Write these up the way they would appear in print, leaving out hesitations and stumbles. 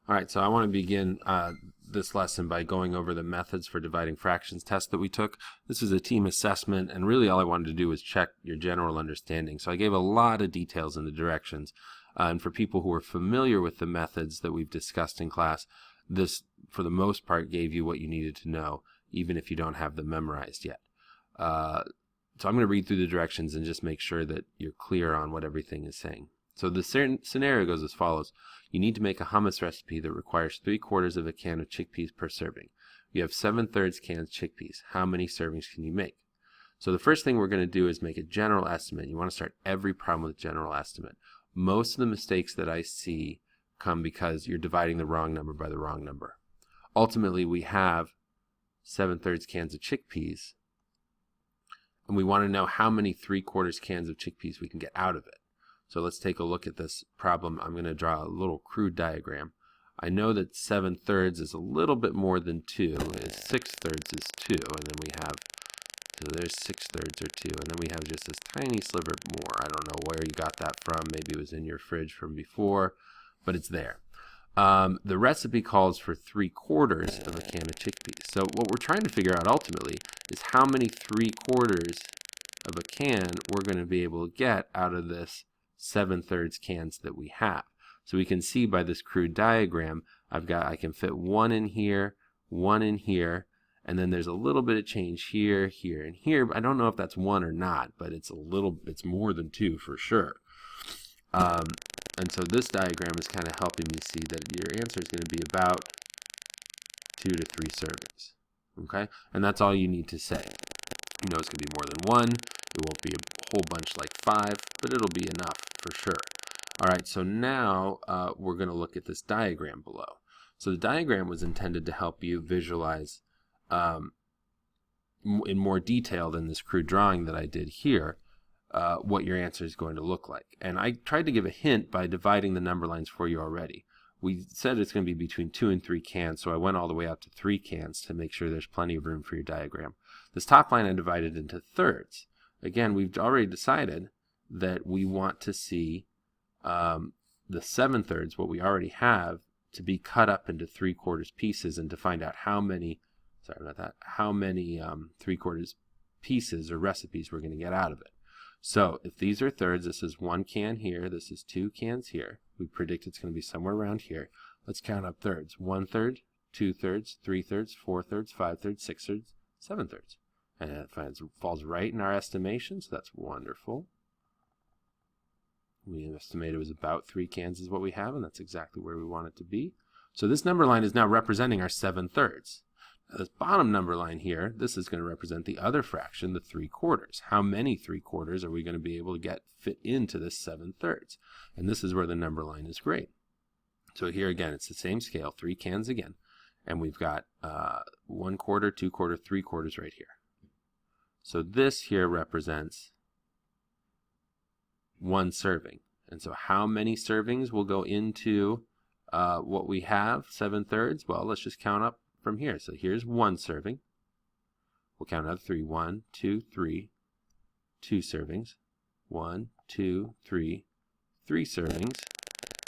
All right, so I want to begin this lesson by going over the methods for dividing fractions test that we took. This is a team assessment, and really all I wanted to do was check your general understanding. So I gave a lot of details in the directions. And for people who are familiar with the methods that we've discussed in class, this, for the most part, gave you what you needed to know, even if you don't have them memorized yet. So I'm going to read through the directions and just make sure that you're clear on what everything is saying. So the scenario goes as follows. You need to make a hummus recipe that requires 3/4 of a can of chickpeas per serving. You have 7/3 cans chickpeas. How many servings can you make? So the first thing we're going to do is make a general estimate. You want to start every problem with a general estimate. Most of the mistakes that I see come because you're dividing the wrong number by the wrong number. Ultimately, we have 7/3 cans of chickpeas, and we want to know how many 3/4 cans of chickpeas we can get out of it. So let's take a look at this problem. I'm going to draw a little crude diagram. I know that 7/3 is a little bit more than 2. 6/3 is 2, and then we have, so there's 6/3 or 2, and then we have just this tiny sliver more. I don't know where you got that from. Maybe it was in your fridge from before, but it's there. The recipe calls for 3/4 of a can of chickpeas. So what we're trying to figure out ultimately is how many 3/4 of a can we're going to be able to get out of this 7/3 cans that we have. So we can see by this crude diagram, I can fit one in here, and then there's a little bit of change here, here, and here. But I don't know if that's 1 or not, but it's more than 2 for sure. And so this diagram is kind of helping me see that your answer is going to be about 2 to 3 servings. Okay, and that's all you need to say. You know it's going to be more than 1. It won't be a whole bunch like 5, but it'll be enough for sure. All right, so now we're going to look at this diagram below. So the diagram was intended to help you visualize in more detail than this crude drawing that I did here, what your answer is going to look like. And I tried to give a hint by dividing the number lines for you already. We said it's going to be between 2 and 3 cans, so I went all the way out to 3 cans to make sure there's plenty of room for your diagram. This top line I divided into thirds. Again, we've already decided that we want to see the 7/3, what we already have, to be cut up into 3/4 pieces and to find out how many 3/4 pieces or recipes we're going to get out of it. So if these are thirds, this is 1 can here, this is 2 cans here. We predict it's going to be somewhere around here. Let's count up thirds. 1/3, 2/3, 3/3, 4/3, 5/3, 6/3, 7/3. And it falls right in our estimation, so that's wonderful. We estimated it was about 3 cans is what we have, and that's exactly where we want it to be. So this number line is now representing our 7/3. Now this bottom number line here, this is going to represent the other fraction, the 3/4. How many 3/4 are we going to be able to fit into this 7/3? And this is where the number line is great. So here again, it's the same scale, 3 cans again, and we've got 1/4, 2/4, 3/4 right here. So this here represents 1 serving. And so how many servings will go into what we have, 7/3? Well, let's just count up from here. So here's 1 serving. We'll count another 3. 1, 2, 3. 2 servings. 1, 2, 3. 3 servings.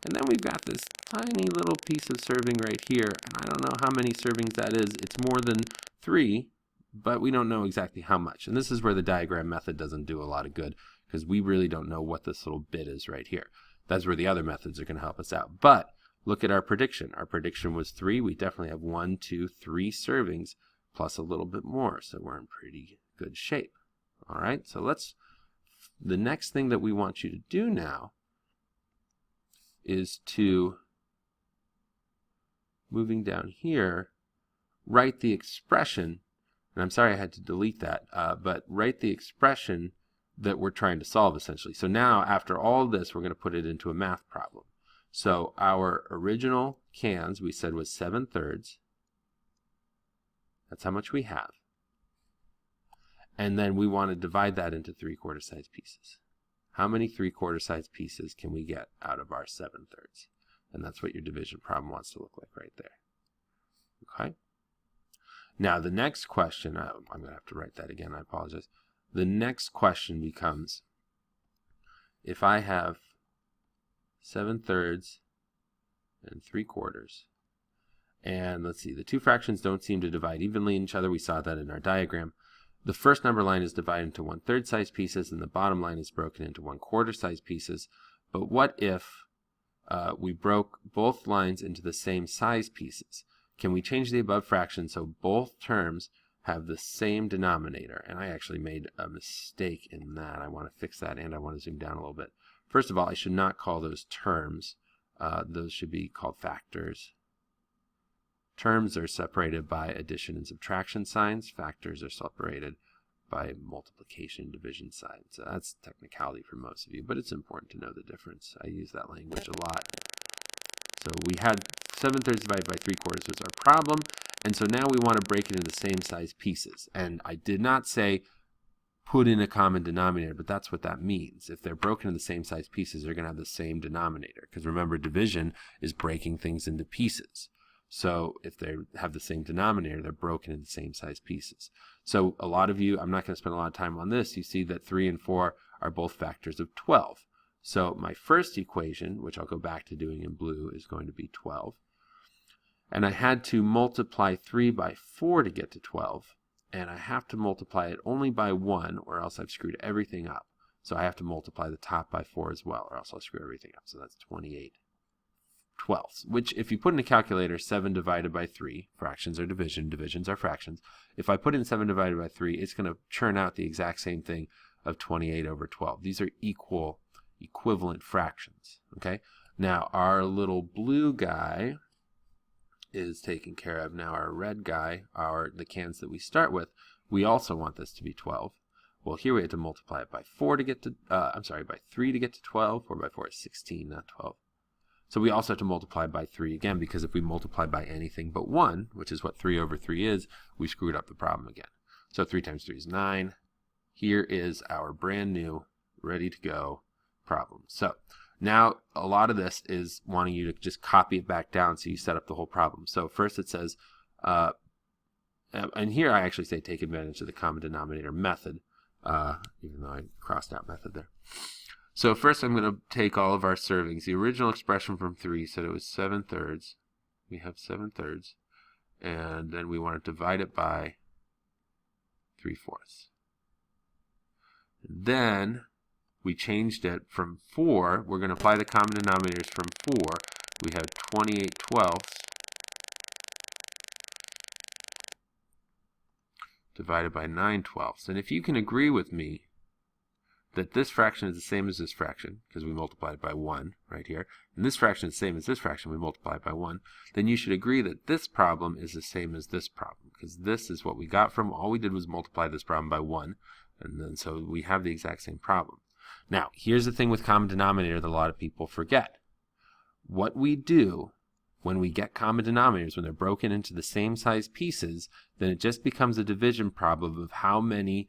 And then we've got this tiny little piece of serving right here. And I don't know how many servings that is. It's more than 3. But we don't know exactly how much. And this is where the diagram method doesn't do a lot of good, because we really don't know what this little bit is right here. That's where the other methods are going to help us out. But look at our prediction. Our prediction was 3. We definitely have 1, 2, 3 servings plus a little bit more. So we're in pretty good shape. All right, so the next thing that we want you to do now is to, moving down here, write the expression. And I'm sorry I had to delete that, but write the expression that we're trying to solve essentially. So now after all this, we're going to put it into a math problem. So our original cans we said was 7/3. That's how much we have. And then we want to divide that into 3/4 size pieces. How many 3/4 size pieces can we get out of our 7/3? And that's what your division problem wants to look like right there. Okay? Now the next question, I'm going to have to write that again, I apologize. The next question becomes, if I have 7/3 and 3/4. And let's see, the two fractions don't seem to divide evenly in each other. We saw that in our diagram. The first number line is divided into 1/3 size pieces, and the bottom line is broken into 1/4 size pieces. But what if we broke both lines into the same size pieces? Can we change the above fraction so both terms have the same denominator? And I actually made a mistake in that. I want to fix that, and I want to zoom down a little bit. First of all, I should not call those terms. Those should be called factors. Terms are separated by addition and subtraction signs. Factors are separated by multiplication and division signs. So that's technicality for most of you, but it's important to know the difference. I use that language a lot. So we had 7/3 divided by 3/4 was our problem, and so now we want to break it into the same size pieces. And I did not say put in a common denominator, but that's what that means. If they're broken into the same size pieces, they're going to have the same denominator, because remember, division is breaking things into pieces. So if they have the same denominator, they're broken into the same size pieces. So a lot of you, I'm not going to spend a lot of time on this, you see that 3 and 4 are both factors of 12. So my first equation, which I'll go back to doing in blue, is going to be 12. And I had to multiply 3 by 4 to get to 12. And I have to multiply it only by 1, or else I've screwed everything up. So I have to multiply the top by 4 as well, or else I'll screw everything up. So that's 28/12, which if you put in a calculator, 7 divided by 3, fractions are division, divisions are fractions. If I put in 7 divided by 3, it's going to churn out the exact same thing of 28/12. These are equivalent fractions. Okay. Now our little blue guy is taken care of. Now our red guy, the cans that we start with, we also want this to be 12. Well, here we have to multiply it by 4 to get to, by 3 to get to 12. 4 by 4 is 16, not 12. So we also have to multiply by 3 again, because if we multiply by anything but 1, which is what 3/3 is, we screwed up the problem again. So 3 times 3 is 9. Here is our brand new, ready to go problem. So now a lot of this is wanting you to just copy it back down so you set up the whole problem. So first it says, and here I actually say take advantage of the common denominator method, even though I crossed out method there. So first I'm going to take all of our servings. The original expression from 3 said it was 7/3. We have 7/3. And then we want to divide it by 3/4. Then we changed it from 4. We're going to apply the common denominators from 4. We have 28/12 divided by 9/12. And if you can agree with me that this fraction is the same as this fraction, because we multiplied it by 1 right here, and this fraction is the same as this fraction, we multiplied it by 1, then you should agree that this problem is the same as this problem, because this is what we got from, all we did was multiply this problem by 1, and then so we have the exact same problem. Now, here's the thing with common denominator that a lot of people forget. What we do when we get common denominators, when they're broken into the same size pieces, then it just becomes a division problem of how many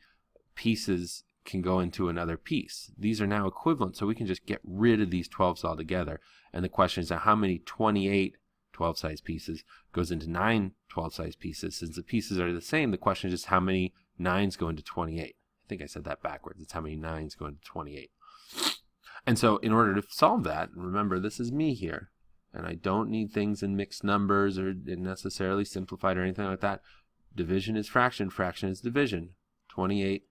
pieces can go into another piece. These are now equivalent, so we can just get rid of these 12s altogether. And the question is now how many 28 12 size pieces goes into 9 12 size pieces. Since the pieces are the same, the question is just how many 9s go into 28. I think I said that backwards. It's how many 9s go into 28. And so in order to solve that, remember this is me here, and I don't need things in mixed numbers or necessarily simplified or anything like that. Division is fraction, fraction is division. 28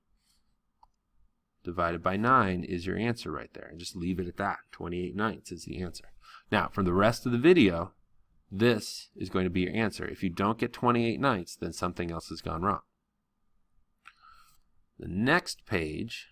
divided by 9 is your answer right there. And just leave it at that. 28/9 is the answer. Now, from the rest of the video, this is going to be your answer. If you don't get 28/9, then something else has gone wrong. The next page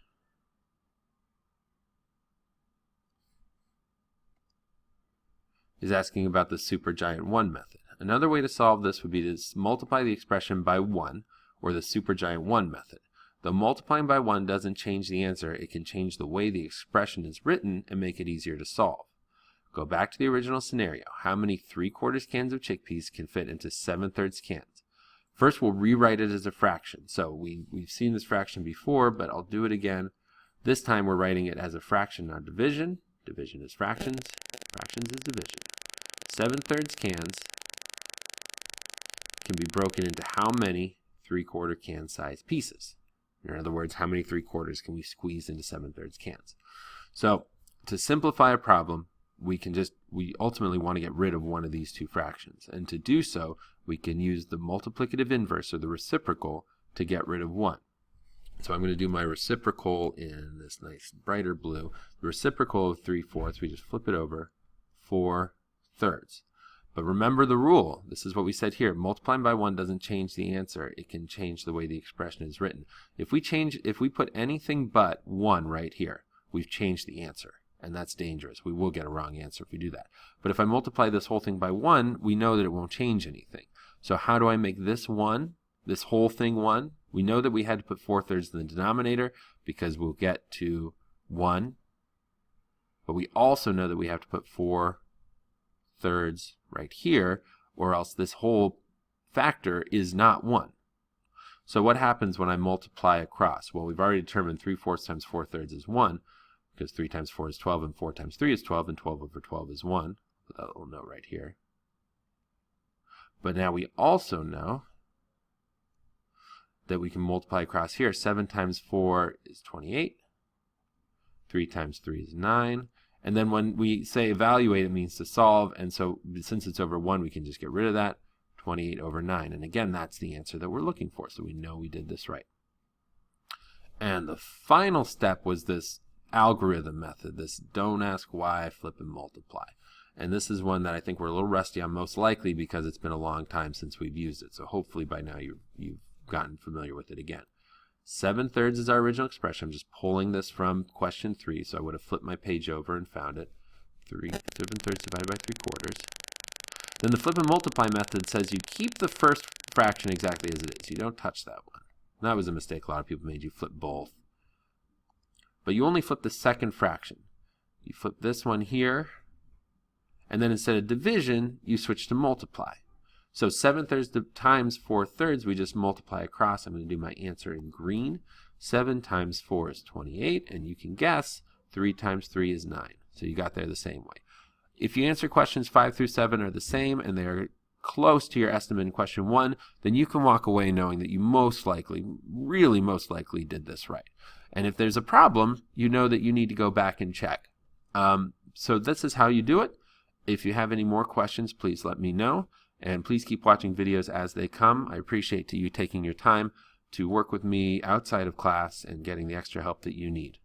is asking about the supergiant 1 method. Another way to solve this would be to multiply the expression by 1, or the supergiant 1 method. Though multiplying by 1 doesn't change the answer, it can change the way the expression is written and make it easier to solve. Go back to the original scenario. How many 3/4 cans of chickpeas can fit into 7/3 cans? First, we'll rewrite it as a fraction. So we've seen this fraction before, but I'll do it again. This time we're writing it as a fraction, not division. Division is fractions. Fractions is division. 7/3 cans can be broken into how many 3/4 can size pieces? In other words, how many 3/4 can we squeeze into 7/3 cans? So to simplify a problem, we ultimately want to get rid of one of these two fractions. And to do so, we can use the multiplicative inverse, or the reciprocal, to get rid of 1. So I'm going to do my reciprocal in this nice brighter blue. The reciprocal of 3/4, we just flip it over, 4/3. But remember the rule. This is what we said here. Multiplying by 1 doesn't change the answer. It can change the way the expression is written. If we put anything but 1 right here, we've changed the answer. And that's dangerous. We will get a wrong answer if we do that. But if I multiply this whole thing by 1, we know that it won't change anything. So how do I make this 1, this whole thing 1? We know that we had to put 4/3 in the denominator because we'll get to 1. But we also know that we have to put 4/3 right here, or else this whole factor is not 1. So what happens when I multiply across? Well, we've already determined 3/4 times 4/3 is 1, because 3 times 4 is 12, and 4 times 3 is 12, and 12 over 12 is 1. Put that little note right here. But now we also know that we can multiply across here. 7 times 4 is 28. 3 times 3 is 9. And then when we say evaluate, it means to solve. And so since it's over 1, we can just get rid of that. 28 over 9. And again, that's the answer that we're looking for. So we know we did this right. And the final step was this algorithm method, this don't ask why, flip and multiply. And this is one that I think we're a little rusty on, most likely because it's been a long time since we've used it. So hopefully by now you've gotten familiar with it again. 7/3 is our original expression. I'm just pulling this from question 3, so I would have flipped my page over and found it. 7/3 divided by 3/4. Then the flip and multiply method says you keep the first fraction exactly as it is. You don't touch that one. And that was a mistake a lot of people made. You flip both. But you only flip the second fraction. You flip this one here, and then instead of division, you switch to multiply. So 7/3 times 4/3, we just multiply across. I'm going to do my answer in green. 7 times 4 is 28, and you can guess 3 times 3 is 9. So you got there the same way. If you answer questions 5 through 7 are the same, and they are close to your estimate in question 1, then you can walk away knowing that you most likely, really most likely, did this right. And if there's a problem, you know that you need to go back and check. So this is how you do it. If you have any more questions, please let me know. And please keep watching videos as they come. I appreciate you taking your time to work with me outside of class and getting the extra help that you need.